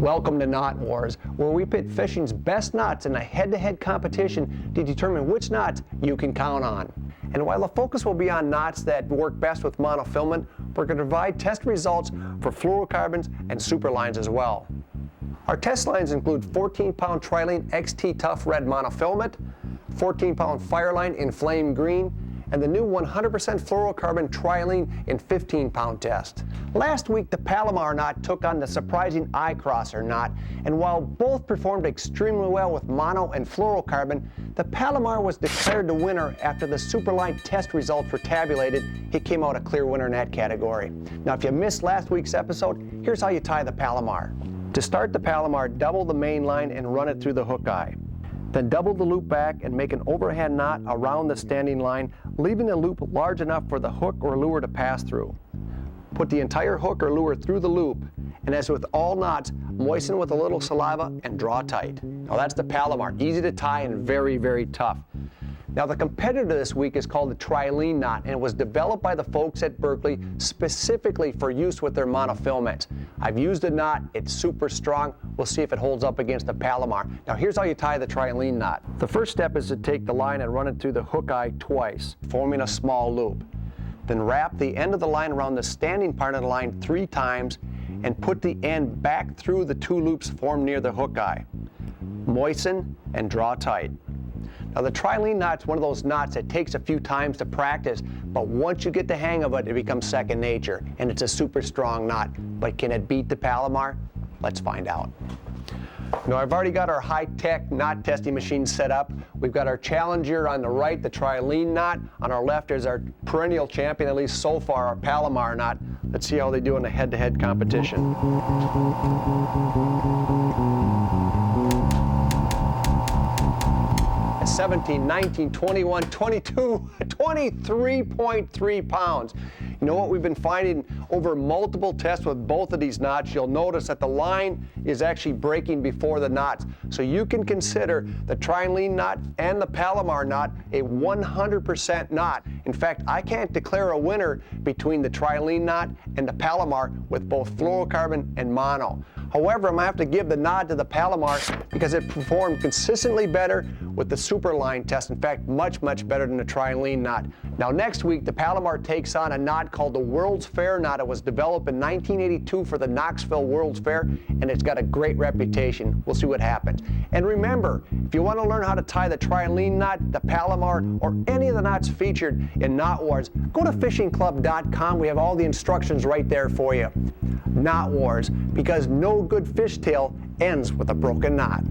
Welcome to Knot Wars, where we pit fishing's best knots in a head-to-head competition to determine which knots you can count on. And while the focus will be on knots that work best with monofilament, we're going to provide test results for fluorocarbons and superlines as well. Our test lines include 14-pound Trilene XT Tough Red monofilament, 14-pound Fireline in Flame Green, and the new 100% fluorocarbon Trilene in 15-pound test. Last week, the Palomar knot took on the surprising eye-crosser knot, and while both performed extremely well with mono and fluorocarbon, the Palomar was declared the winner after the Superline test results were tabulated. It came out a clear winner in that category. Now, if you missed last week's episode, here's how you tie the Palomar. To start the Palomar, double the main line and run it through the hook eye. Then double the loop back and make an overhand knot around the standing line, leaving the loop large enough for the hook or lure to pass through. Put the entire hook or lure through the loop, and as with all knots, moisten with a little saliva and draw tight. Now that's the Palomar, easy to tie and very, very tough. Now the competitor this week is called the Trilene knot, and it was developed by the folks at Berkeley specifically for use with their monofilament. I've used the knot, it's super strong. We'll see if it holds up against the Palomar. Now here's how you tie the Trilene knot. The first step is to take the line and run it through the hook eye twice, forming a small loop. Then wrap the end of the line around the standing part of the line 3 times and put the end back through the 2 loops formed near the hook eye. Moisten and draw tight. Now the Trilene knot's one of those knots that takes a few times to practice, but once you get the hang of it, it becomes second nature, and it's a super strong knot. But can it beat the Palomar? Let's find out. Now I've already got our high-tech knot testing machine set up. We've got our challenger on the right, the Trilene knot. On our left is our perennial champion, at least so far, our Palomar knot. Let's see how they do in a head-to-head competition. 17, 19, 21, 22, 23.3 pounds. You know what we've been finding over multiple tests with both of these knots? You'll notice that the line is actually breaking before the knots. So you can consider the Trilene knot and the Palomar knot a 100% knot. In fact, I can't declare a winner between the Trilene knot and the Palomar with both fluorocarbon and mono. However, I'm going to have to give the nod to the Palomar because it performed consistently better with the Superline test. In fact, much, much better than the Trilene knot. Now, next week, the Palomar takes on a knot called the World's Fair knot. It was developed in 1982 for the Knoxville World's Fair, and it's got a great reputation. We'll see what happens. And remember, if you want to learn how to tie the Trilene knot, the Palomar, or any of the knots featured in Knot Wars, go to fishingclub.com. We have all the instructions right there for you. Knot Wars, because no good fishtail ends with a broken knot.